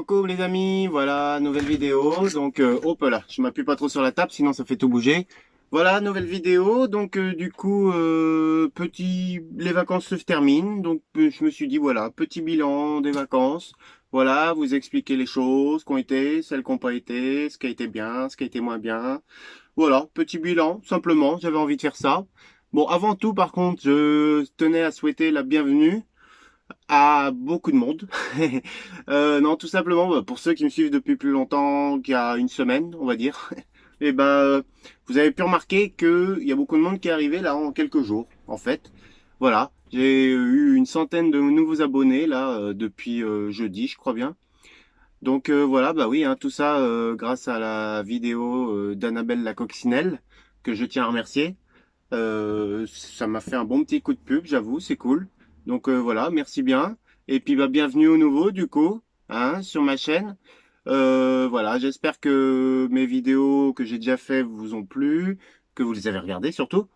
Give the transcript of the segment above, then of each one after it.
coucou les amis, voilà, nouvelle vidéo, donc hop là, je m'appuie pas trop sur la table, sinon ça fait tout bouger. Voilà, nouvelle vidéo, donc les vacances se terminent, donc je me suis dit voilà, petit bilan des vacances, voilà, vous expliquer les choses qui ont été, celles qui n'ont pas été, ce qui a été bien, ce qui a été moins bien, voilà, petit bilan, simplement, j'avais envie de faire ça. Bon, avant tout par contre, je tenais à souhaiter la bienvenue à beaucoup de monde. Non, tout simplement, pour ceux qui me suivent depuis plus longtemps qu'il y a une semaine, on va dire, et vous avez pu remarquer qu'il y a beaucoup de monde qui est arrivé là en quelques jours, en fait. Voilà, j'ai eu une centaine de nouveaux abonnés là depuis jeudi, je crois bien. Donc voilà, bah oui, hein, tout ça grâce à la vidéo d'Annabelle la coccinelle, que je tiens à remercier. Ça m'a fait un bon petit coup de pub, j'avoue, c'est cool. Donc voilà, merci bien. Et puis bah bienvenue au nouveau du coup, hein, sur ma chaîne. Voilà, j'espère que mes vidéos que j'ai déjà fait vous ont plu, que vous les avez regardées surtout.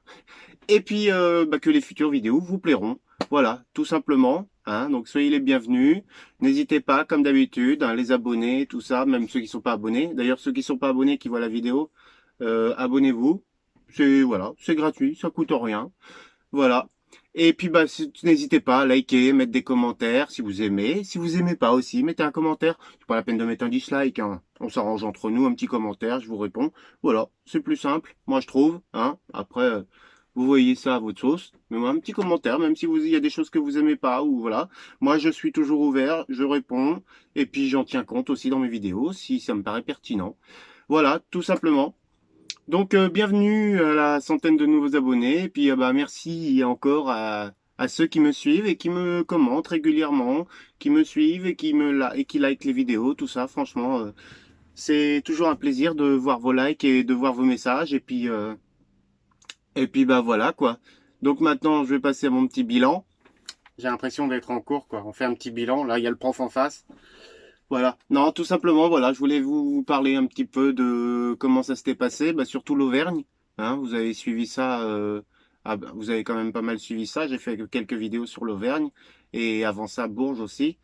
Et puis que les futures vidéos vous plairont. Voilà, tout simplement. Hein, donc soyez les bienvenus. N'hésitez pas, comme d'habitude, hein, les abonnés, tout ça, même ceux qui sont pas abonnés. D'ailleurs, ceux qui sont pas abonnés, qui voient la vidéo, abonnez-vous. C'est voilà, c'est gratuit, ça coûte rien. Voilà. Et puis n'hésitez pas à liker, mettre des commentaires si vous aimez. Si vous aimez pas aussi, mettez un commentaire. C'est pas la peine de mettre un dislike, hein. On s'arrange entre nous, un petit commentaire, je vous réponds. Voilà, c'est plus simple, moi je trouve. Hein. Après, vous voyez ça à votre sauce. Mais moi, un petit commentaire, même si il y a des choses que vous aimez pas ou voilà. Moi, je suis toujours ouvert, je réponds. Et puis j'en tiens compte aussi dans mes vidéos si ça me paraît pertinent. Voilà, tout simplement. Donc bienvenue à la centaine de nouveaux abonnés. Et puis merci encore à ceux qui me suivent et qui me commentent régulièrement, qui me suivent et et qui likent les vidéos, tout ça. Franchement, c'est toujours un plaisir de voir vos likes et de voir vos messages. Et puis bah voilà quoi. Donc maintenant, je vais passer à mon petit bilan. J'ai l'impression d'être en cours quoi. On fait un petit bilan. Là, il y a le prof en face. Voilà. Non, tout simplement, voilà, je voulais vous parler un petit peu de comment ça s'était passé, surtout l'Auvergne. Hein, vous avez suivi ça, vous avez quand même pas mal suivi ça. J'ai fait quelques vidéos sur l'Auvergne et avant ça Bourges aussi.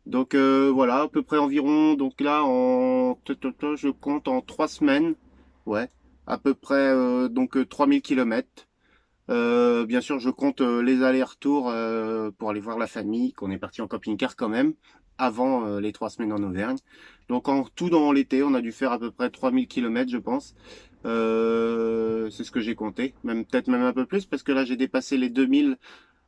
Donc voilà, à peu près environ. Donc là, je compte en 3 semaines, ouais, à peu près 3000 kilomètres. Bien sûr, je compte les allers-retours pour aller voir la famille, qu'on est parti en camping-car quand même, avant les 3 semaines en Auvergne. Donc en tout dans l'été, on a dû faire à peu près 3000 kilomètres, je pense. C'est ce que j'ai compté, même peut-être même un peu plus, parce que là j'ai dépassé les 2000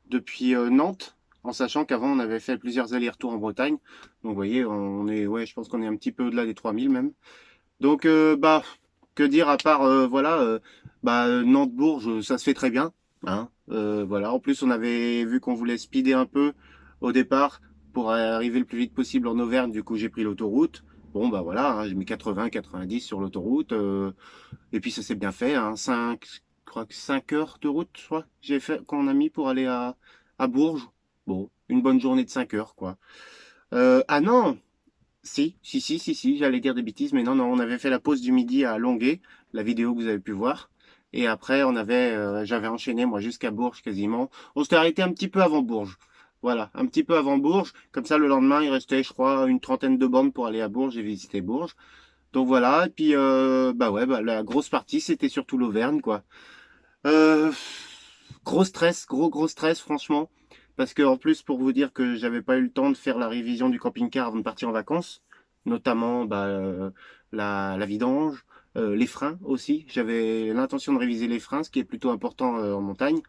depuis Nantes, en sachant qu'avant on avait fait plusieurs allers-retours en Bretagne. Donc vous voyez, on est, ouais, je pense qu'on est un petit peu au-delà des 3000 même. Donc que dire à part Nantes-Bourges, ça se fait très bien. Hein. Voilà. En plus, on avait vu qu'on voulait speeder un peu au départ pour arriver le plus vite possible en Auvergne. Du coup, j'ai pris l'autoroute. Bon bah voilà, hein, j'ai mis 80-90 sur l'autoroute. Et puis ça s'est bien fait. Hein, 5, je crois que 5 heures de route, je crois, j'ai fait qu'on a mis pour aller à Bourges. Bon, une bonne journée de 5 heures, quoi. Ah non, si, j'allais dire des bêtises, mais non, on avait fait la pause du midi à Longué, la vidéo que vous avez pu voir. Et après, j'avais enchaîné, moi, jusqu'à Bourges quasiment. On s'était arrêté un petit peu avant Bourges. Voilà, un petit peu avant Bourges. Comme ça, le lendemain, il restait, je crois, une trentaine de bornes pour aller à Bourges et visiter Bourges. Donc voilà, et puis, la grosse partie, c'était surtout l'Auvergne, quoi. Euh, Gros stress, gros stress, franchement. Parce que en plus, pour vous dire que j'avais pas eu le temps de faire la révision du camping-car avant de partir en vacances, notamment la vidange, les freins aussi. J'avais l'intention de réviser les freins, ce qui est plutôt important en montagne.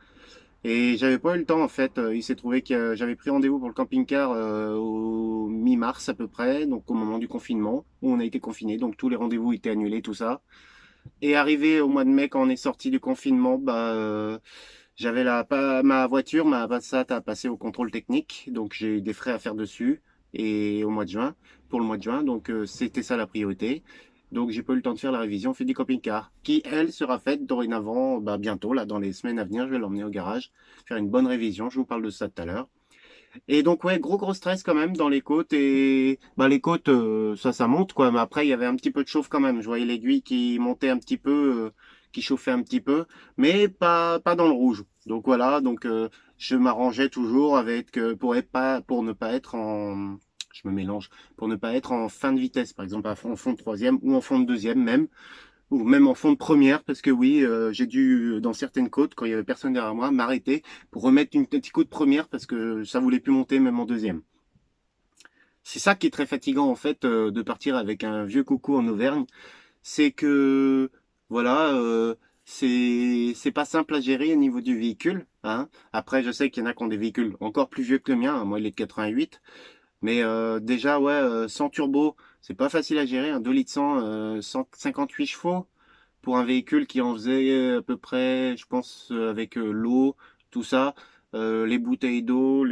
Et j'avais pas eu le temps en fait. Il s'est trouvé que j'avais pris rendez-vous pour le camping-car au mi-mars à peu près, donc au moment du confinement, où on a été confiné. Donc tous les rendez-vous étaient annulés, tout ça. Et arrivé au mois de mai, quand on est sorti du confinement, j'avais pas ma voiture, ma Passat a passé au contrôle technique, donc j'ai eu des frais à faire dessus. Et au mois de juin, pour le mois de juin, donc c'était ça la priorité. Donc j'ai pas eu le temps de faire la révision fait du camping-car, qui elle sera faite dorénavant, bientôt là, dans les semaines à venir, je vais l'emmener au garage, faire une bonne révision. Je vous parle de ça tout à l'heure. Et donc ouais, gros stress quand même dans les côtes et les côtes ça monte quoi, mais après il y avait un petit peu de chauffe quand même. Je voyais l'aiguille qui montait un petit peu, qui chauffait un petit peu, mais pas dans le rouge. Donc voilà, donc je m'arrangeais toujours avec pour ne pas être en je me mélange, pour ne pas être en fin de vitesse, par exemple en fond de troisième ou en fond de deuxième même, ou même en fond de première, parce que oui, j'ai dû, dans certaines côtes, quand il y avait personne derrière moi, m'arrêter pour remettre une petite côte première parce que ça voulait plus monter même en deuxième. C'est ça qui est très fatigant en fait, de partir avec un vieux coucou en Auvergne, c'est que voilà, c'est pas simple à gérer au niveau du véhicule, hein. Après, je sais qu'il y en a qui ont des véhicules encore plus vieux que le mien, hein. Moi il est de 88, mais déjà ouais, sans turbo, c'est pas facile à gérer, un 2 litres 100, 158 chevaux pour un véhicule qui en faisait à peu près, je pense, avec l'eau, tout ça, les bouteilles d'eau,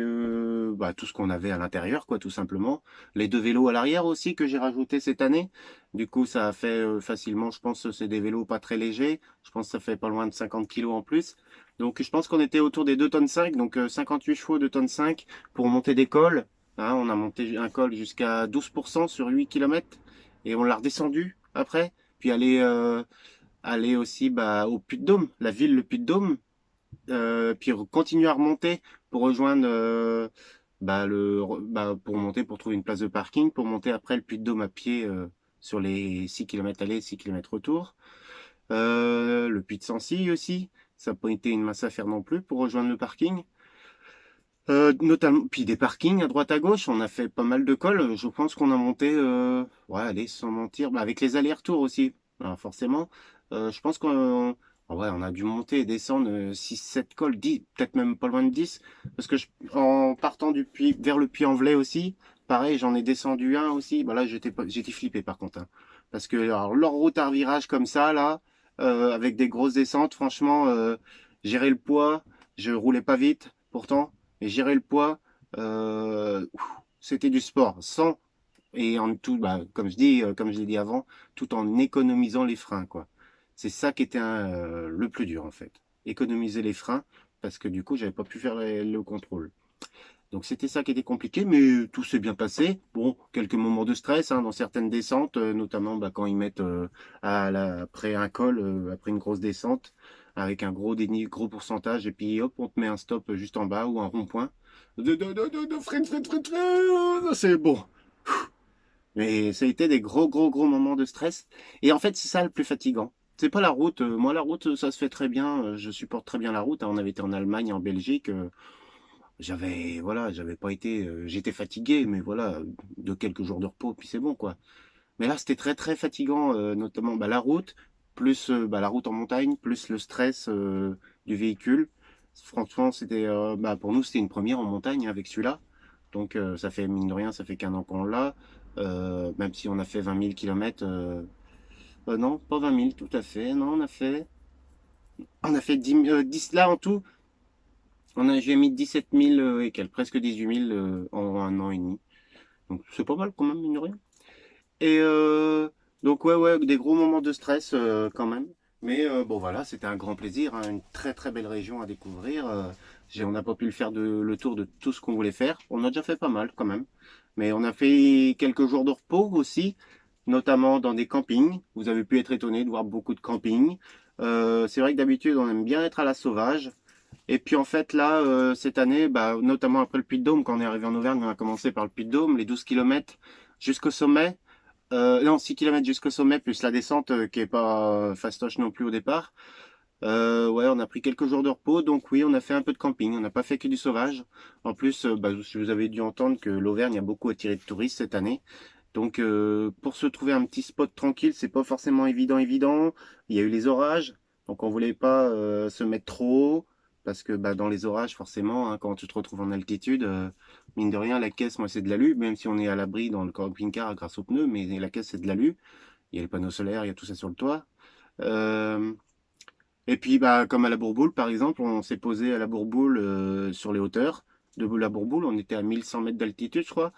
tout ce qu'on avait à l'intérieur, quoi, tout simplement. Les deux vélos à l'arrière aussi que j'ai rajouté cette année. Du coup, ça a fait facilement, je pense, c'est des vélos pas très légers. Je pense que ça fait pas loin de 50 kilos en plus. Donc, je pense qu'on était autour des 2 tonnes 5, donc 58 chevaux, 2 tonnes 5 pour monter des cols. Hein, on a monté un col jusqu'à 12% sur 8 kilomètres et on l'a redescendu après. Puis aller aussi au Puy-de-Dôme, la ville, le Puy-de-Dôme, puis continuer à remonter pour rejoindre pour monter, pour trouver une place de parking, pour monter après le Puy-de-Dôme à pied sur les 6 kilomètres aller, 6 kilomètres retour. Le Puy de Sancy aussi, ça n'a pas été une masse à faire non plus pour rejoindre le parking. Notamment, puis des parkings à droite à gauche, on a fait pas mal de cols. Je pense qu'on a monté, ouais, allez, sans mentir, avec les allers-retours aussi. Alors forcément, je pense ouais, on a dû monter et descendre 6-7 cols, 10, peut-être même pas loin de 10. Parce que en partant du puits vers le Puy-en-Velay aussi, pareil, j'en ai descendu un aussi. Bah là, j'étais flippé par contre, hein. Parce que alors, leur route à virage comme ça, là, avec des grosses descentes, franchement, gérer le poids, je roulais pas vite, pourtant. Et gérer le poids, c'était du sport. Sans, et en tout, comme je dis, comme je l'ai dit avant, tout en économisant les freins, quoi. C'est ça qui était le plus dur, en fait. Économiser les freins, parce que du coup, j'avais pas pu faire le contrôle. Donc c'était ça qui était compliqué, mais tout s'est bien passé. Bon, quelques moments de stress hein, dans certaines descentes, notamment quand ils mettent après un col, après une grosse descente, avec un gros déni, gros pourcentage, et puis hop, on te met un stop juste en bas ou un rond-point. Freine, freine, freine, freine, c'est bon. Mais ça a été des gros, gros, gros moments de stress. Et en fait, c'est ça le plus fatigant. C'est pas la route. Moi, la route, ça se fait très bien. Je supporte très bien la route, hein. On avait été en Allemagne, en Belgique. Voilà, j'avais pas été, j'étais fatigué, mais voilà, de quelques jours de repos, puis c'est bon, quoi. Mais là, c'était très, très fatigant, notamment la route, plus la route en montagne, plus le stress du véhicule. Franchement, c'était, pour nous, c'était une première en montagne avec celui-là. Donc, ça fait, mine de rien, ça fait qu'un an qu'on l'a. Même si on a fait 20 000 kilomètres, non, pas 20 000, tout à fait. Non, on a fait 10 là en tout. J'ai mis 17 000 et quelques, presque 18 000 en un an et demi. Donc c'est pas mal quand même, mine de rien. Et donc ouais, ouais, des gros moments de stress quand même. Mais bon voilà, c'était un grand plaisir, hein, une très très belle région à découvrir. On n'a pas pu le faire le tour de tout ce qu'on voulait faire. On a déjà fait pas mal quand même. Mais on a fait quelques jours de repos aussi, notamment dans des campings. Vous avez pu être étonné de voir beaucoup de campings. C'est vrai que d'habitude on aime bien être à la sauvage. Et puis en fait là, cette année, notamment après le Puy-de-Dôme, quand on est arrivé en Auvergne, on a commencé par le Puy-de-Dôme, les 12 kilomètres jusqu'au sommet. Non, 6 kilomètres jusqu'au sommet, plus la descente qui est pas fastoche non plus au départ. Ouais, on a pris quelques jours de repos, donc oui, on a fait un peu de camping, on n'a pas fait que du sauvage. En plus, si vous avez dû entendre que l'Auvergne a beaucoup attiré de touristes cette année. Donc pour se trouver un petit spot tranquille, c'est pas forcément évident. Il y a eu les orages, donc on voulait pas se mettre trop haut parce que dans les orages forcément, hein, quand tu te retrouves en altitude, mine de rien la caisse, moi c'est de l'alu, même si on est à l'abri dans le camping-car grâce aux pneus, mais la caisse c'est de l'alu. Il y a les panneaux solaires, il y a tout ça sur le toit. Euh, et puis comme à la Bourboule par exemple, on s'est posé à la Bourboule sur les hauteurs de la Bourboule, on était à 1100 mètres d'altitude je crois.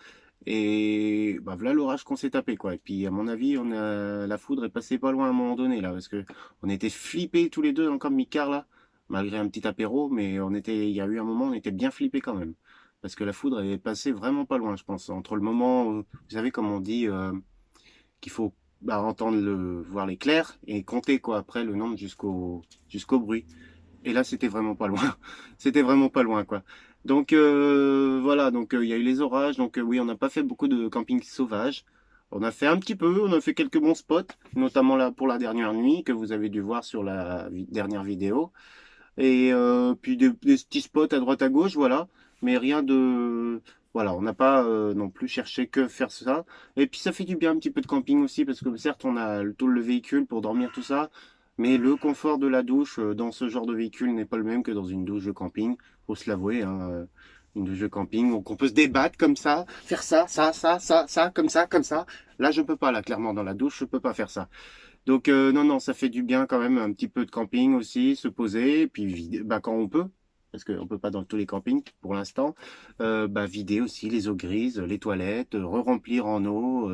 Et voilà l'orage qu'on s'est tapé quoi. Et puis à mon avis, la foudre est passée pas loin à un moment donné là, parce que on était flippés tous les deux dans le camping-car là, malgré un petit apéro, mais il y a eu un moment, on était bien flippés quand même, parce que la foudre est passée vraiment pas loin, je pense, entre le moment, vous savez comme on dit, qu'il faut entendre voir l'éclair et compter quoi après le nombre jusqu'au bruit. Et là, c'était vraiment pas loin. C'était vraiment pas loin, quoi. Donc voilà, donc il y a eu les orages, donc oui, on n'a pas fait beaucoup de camping sauvage. On a fait un petit peu, on a fait quelques bons spots, notamment là pour la dernière nuit que vous avez dû voir sur la dernière vidéo. Et puis des petits spots à droite à gauche, voilà. Mais rien de... Voilà, on n'a pas non plus cherché que faire ça. Et puis ça fait du bien un petit peu de camping aussi, parce que certes, on a tout le véhicule pour dormir, tout ça. Mais le confort de la douche dans ce genre de véhicule n'est pas le même que dans une douche de camping. Faut se l'avouer, hein. Une douche de camping, donc on peut se débattre comme ça, faire ça, comme ça. Là, je peux pas, là, clairement, dans la douche, je peux pas faire ça. Donc non, non, ça fait du bien quand même, un petit peu de camping aussi, se poser, et puis vider, bah, quand on peut, parce qu'on peut pas dans tous les campings pour l'instant, bah, vider aussi les eaux grises, les toilettes, re-remplir en eau,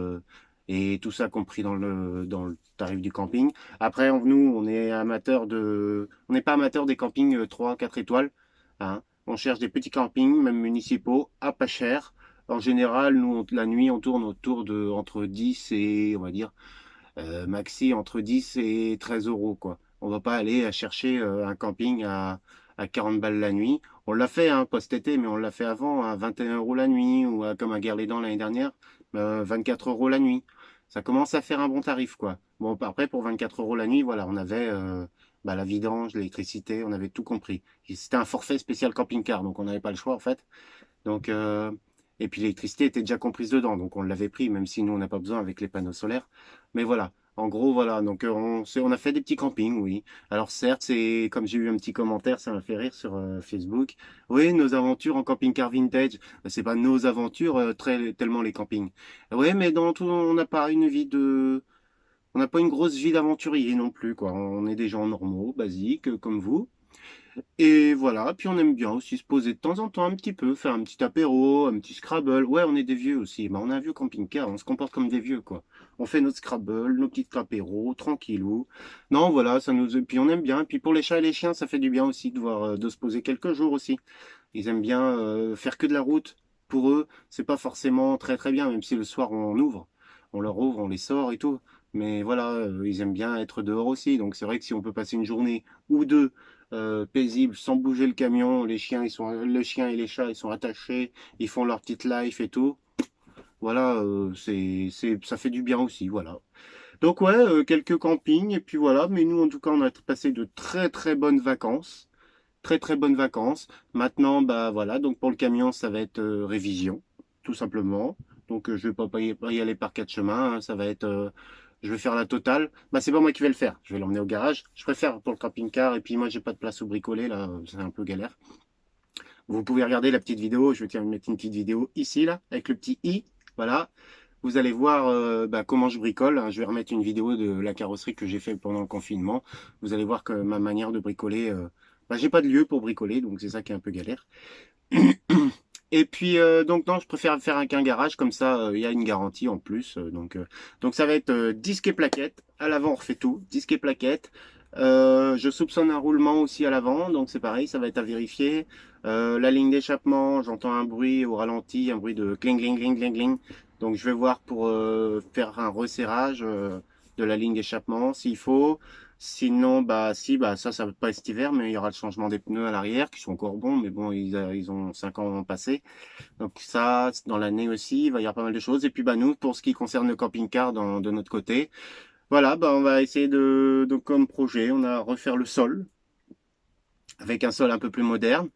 et tout ça compris dans le tarif du camping. Après, nous, on n'est pas amateur des campings 3, 4 étoiles, hein. On cherche des petits campings, même municipaux, à pas cher. En général, nous, la nuit, on tourne autour de entre 10 et, on va dire, maxi entre 10 et 13 euros, quoi. On va pas aller chercher un camping à 40 balles la nuit. On l'a fait, hein, pas cet été, mais on l'a fait avant à 21 euros la nuit, ou comme à Guerlédan l'année dernière, 24 euros la nuit. Ça commence à faire un bon tarif, quoi. Bon, après, pour 24 euros la nuit, voilà, on avait bah, la vidange, l'électricité, on avait tout compris. C'était un forfait spécial camping-car, donc on n'avait pas le choix, en fait. Donc, et puis l'électricité était déjà comprise dedans, donc on l'avait pris, même si nous on n'a pas besoin avec les panneaux solaires. Mais voilà, en gros voilà, donc on a fait des petits campings, oui. Alors certes, c'est comme j'ai eu un petit commentaire, ça m'a fait rire sur Facebook. Oui, nos aventures en camping-car vintage, c'est pas nos aventures tellement les campings. Oui, mais dans tout, on n'a pas une grosse vie d'aventurier non plus, quoi. On est des gens normaux, basiques, comme vous. Et voilà, puis on aime bien aussi se poser de temps en temps un petit peu, faire un petit apéro, un petit Scrabble. Ouais, on est des vieux aussi. Bah, on a un vieux camping-car, on se comporte comme des vieux, quoi. On fait notre Scrabble, nos petits apéros, tranquillou. Non, voilà, ça nous... Puis on aime bien. Puis pour les chats et les chiens, ça fait du bien aussi de voir, de se poser quelques jours aussi. Ils aiment bien faire que de la route. Pour eux, c'est pas forcément très très bien, même si le soir on ouvre. On leur ouvre, on les sort et tout. Mais voilà, ils aiment bien être dehors aussi. Donc c'est vrai que si on peut passer une journée ou deux paisible, sans bouger le camion. Le chien et les chats, ils sont attachés, ils font leur petite life et tout. Voilà, ça fait du bien aussi, voilà. Donc ouais, quelques campings et puis voilà. Mais nous, en tout cas, on a passé de très très bonnes vacances, très très bonnes vacances. Maintenant, bah voilà. Donc pour le camion, ça va être révision, tout simplement. Donc je vais pas y aller par quatre chemins, hein. Ça va être je vais faire la totale. Bah, c'est pas moi qui vais le faire. Je vais l'emmener au garage. Je préfère pour le camping-car. Et puis, moi, j'ai pas de place au bricolé, là. C'est un peu galère. Vous pouvez regarder la petite vidéo. Je vais mettre une petite vidéo ici, là, avec le petit i. Voilà. Vous allez voir bah, comment je bricole, hein. Je vais remettre une vidéo de la carrosserie que j'ai fait pendant le confinement. Vous allez voir que ma manière de bricoler, bah, j'ai pas de lieu pour bricoler, donc c'est ça qui est un peu galère. Et puis donc non, je préfère faire avec un garage comme ça, il y a une garantie en plus. Donc ça va être disque et plaquette. À l'avant, on refait tout, disque et plaquette. Je soupçonne un roulement aussi à l'avant, donc c'est pareil, ça va être à vérifier. La ligne d'échappement, j'entends un bruit au ralenti, un bruit de cling cling cling cling cling. Donc je vais voir pour faire un resserrage de la ligne d'échappement s'il faut. Sinon, bah si, bah ça va pas être cet hiver, mais il y aura le changement des pneus à l'arrière qui sont encore bons, mais bon, ils ont 5 ans passé. Donc ça, dans l'année aussi, il va y avoir pas mal de choses. Et puis bah nous, pour ce qui concerne le camping-car de notre côté, voilà, bah on va essayer donc comme projet, on a refaire le sol avec un sol un peu plus moderne.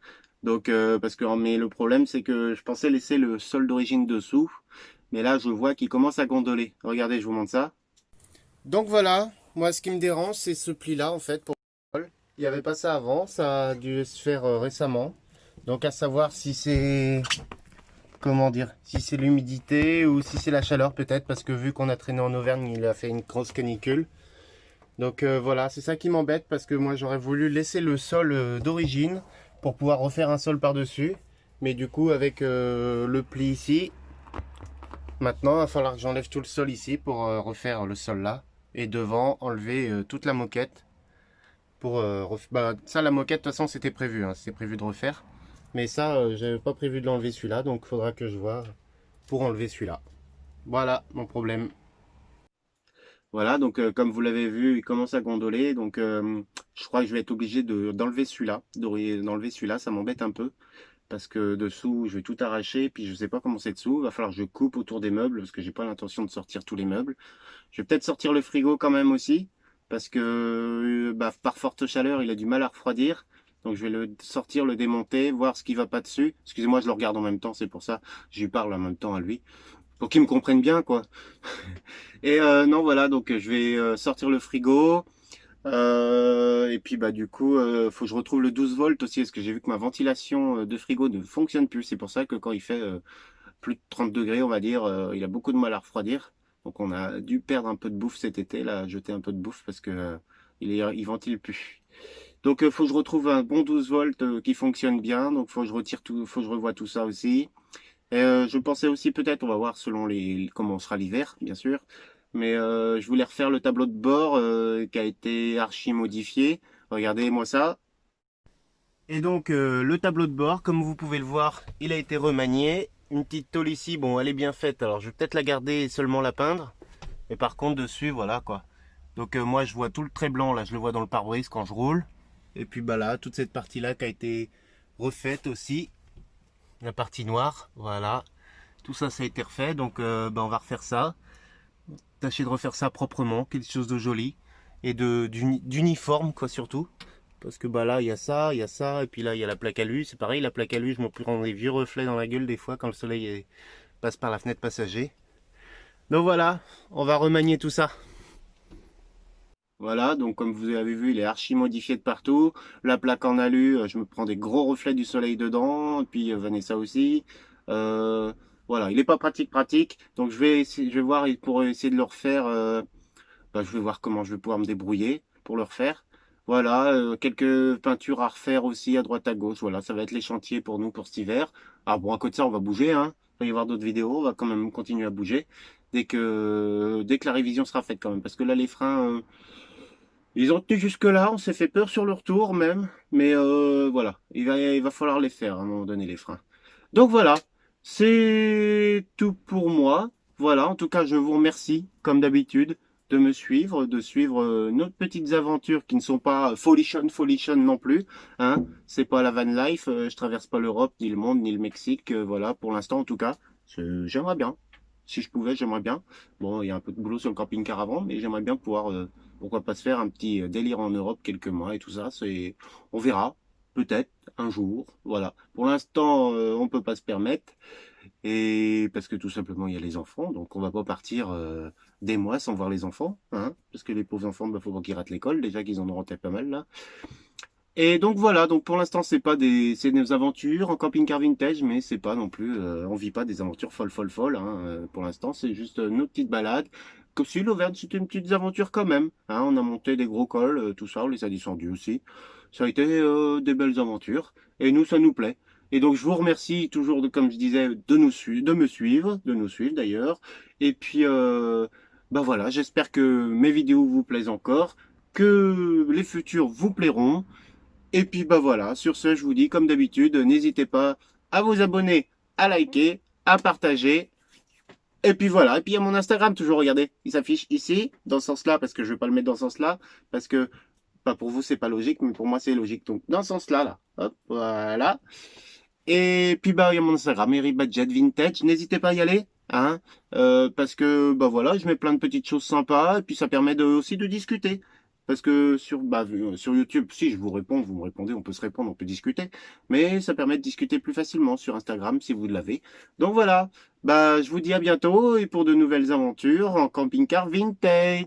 Donc parce que mais le problème c'est que je pensais laisser le sol d'origine dessous, mais là je vois qu'il commence à gondoler. Regardez, je vous montre ça. Donc voilà, moi ce qui me dérange c'est ce pli-là en fait pour le sol. Il n'y avait pas ça avant, ça a dû se faire récemment. Donc à savoir si c'est, comment dire, si c'est l'humidité ou si c'est la chaleur peut-être, parce que vu qu'on a traîné en Auvergne, il a fait une grosse canicule. Donc voilà, c'est ça qui m'embête parce que moi j'aurais voulu laisser le sol d'origine pour pouvoir refaire un sol par-dessus. Mais du coup avec le pli ici, maintenant il va falloir que j'enlève tout le sol ici pour refaire le sol là. Et devant enlever toute la moquette. Pour, bah, ça la moquette de toute façon c'était prévu, hein, c'était prévu de refaire. Mais ça j'avais pas prévu de l'enlever celui-là, donc il faudra que je vois pour enlever celui-là. Voilà mon problème. Voilà, donc comme vous l'avez vu, il commence à gondoler. Donc je crois que je vais être obligé d'enlever celui-là. D'enlever celui-là, ça m'embête un peu. parce que dessous, je vais tout arracher, puis je sais pas comment c'est dessous. Il va falloir que je coupe autour des meubles, parce que j'ai pas l'intention de sortir tous les meubles. Je vais peut-être sortir le frigo quand même aussi, parce que bah, par forte chaleur, il a du mal à refroidir. Donc je vais le sortir, le démonter, voir ce qui va pas dessus. Excusez-moi, je le regarde en même temps, c'est pour ça. Je lui parle en même temps à lui. Pour qu'il me comprenne bien, quoi. Et non, voilà, donc je vais sortir le frigo. Et puis bah du coup, faut que je retrouve le 12 volts aussi, parce que j'ai vu que ma ventilation de frigo ne fonctionne plus. C'est pour ça que quand il fait plus de 30 degrés, on va dire, il a beaucoup de mal à refroidir. Donc on a dû perdre un peu de bouffe cet été, là, jeter un peu de bouffe parce que il ventile plus. Donc faut que je retrouve un bon 12 volts qui fonctionne bien. Donc faut que je retire tout, faut que je revoie tout ça aussi. Et je pensais aussi peut-être, on va voir selon comment sera l'hiver, bien sûr. Mais je voulais refaire le tableau de bord qui a été archi modifié. Regardez-moi ça. Et donc le tableau de bord, comme vous pouvez le voir, il a été remanié. Une petite tôle ici, bon, elle est bien faite. Alors je vais peut-être la garder et seulement la peindre. Mais par contre dessus, voilà quoi. Donc moi je vois tout le trait blanc là, je le vois dans le pare-brise quand je roule. Et puis bah là, toute cette partie là qui a été refaite aussi. La partie noire, voilà. Tout ça, ça a été refait, donc bah, on va refaire ça. Tâcher de refaire ça proprement, quelque chose de joli et d'uniforme quoi surtout. Parce que bah là il y a ça, et puis là il y a la plaque alu. C'est pareil, la plaque alu, je m'en prends des vieux reflets dans la gueule des fois quand le soleil passe par la fenêtre passager. Donc voilà, on va remanier tout ça. Voilà, donc comme vous avez vu, il est archi modifié de partout. La plaque en alu, je me prends des gros reflets du soleil dedans, et puis Vanessa aussi. Euh, voilà, il est pas pratique, donc je vais voir pour essayer de le refaire. Bah, je vais voir comment je vais pouvoir me débrouiller pour le refaire. Voilà, quelques peintures à refaire aussi à droite à gauche. Voilà, ça va être les chantiers pour nous pour cet hiver. Ah bon, à côté de ça, on va bouger, hein. Il va y avoir d'autres vidéos, on va quand même continuer à bouger dès que la révision sera faite quand même. Parce que là, les freins, ils ont tenu jusque-là, on s'est fait peur sur le retour même, mais voilà, il va falloir les faire à un moment donné, les freins. Donc voilà, c'est tout pour moi. Voilà, en tout cas, je vous remercie, comme d'habitude, de me suivre, de suivre nos petites aventures qui ne sont pas folichon non plus. Hein. C'est pas la van life, je traverse pas l'Europe, ni le monde, ni le Mexique. Voilà, pour l'instant en tout cas, j'aimerais bien. Si je pouvais, j'aimerais bien. Bon, il y a un peu de boulot sur le camping-car avant, mais j'aimerais bien pouvoir pourquoi pas se faire un petit délire en Europe quelques mois et tout ça. On verra, peut-être un jour. Voilà. Pour l'instant, on peut pas se permettre et parce que tout simplement il y a les enfants, donc on va pas partir des mois sans voir les enfants, hein, parce que les pauvres enfants, il faut pas qu'ils ratent l'école déjà qu'ils en ont raté pas mal là. Et donc voilà, donc pour l'instant c'est des aventures en camping-car vintage, mais c'est pas non plus, on vit pas des aventures folles, hein. Pour l'instant c'est juste nos petites balades. Comme si l'Auvergne c'était une petite aventure quand même, hein. On a monté des gros cols, tout ça, on les a descendus aussi. Ça a été des belles aventures et nous ça nous plaît. Et donc je vous remercie toujours comme je disais de nous suivre, de nous suivre d'ailleurs. Et puis bah voilà, j'espère que mes vidéos vous plaisent encore, que les futures vous plairont. Et puis bah voilà, sur ce, je vous dis comme d'habitude, n'hésitez pas à vous abonner, à liker, à partager. Et puis voilà, et puis il y a mon Instagram toujours, regardez, il s'affiche ici, dans ce sens-là, parce que je vais pas le mettre dans ce sens-là, parce que pas pour vous c'est pas logique, mais pour moi c'est logique. Donc dans ce sens-là, là, hop, voilà. Et puis bah il y a mon Instagram, Eric Badget Vintage, n'hésitez pas à y aller, hein, parce que bah voilà, je mets plein de petites choses sympas, et puis ça permet aussi de discuter. Parce que sur YouTube, si je vous réponds, vous me répondez, on peut se répondre, on peut discuter. Mais ça permet de discuter plus facilement sur Instagram si vous l'avez. Donc voilà, bah je vous dis à bientôt et pour de nouvelles aventures en camping-car vintage.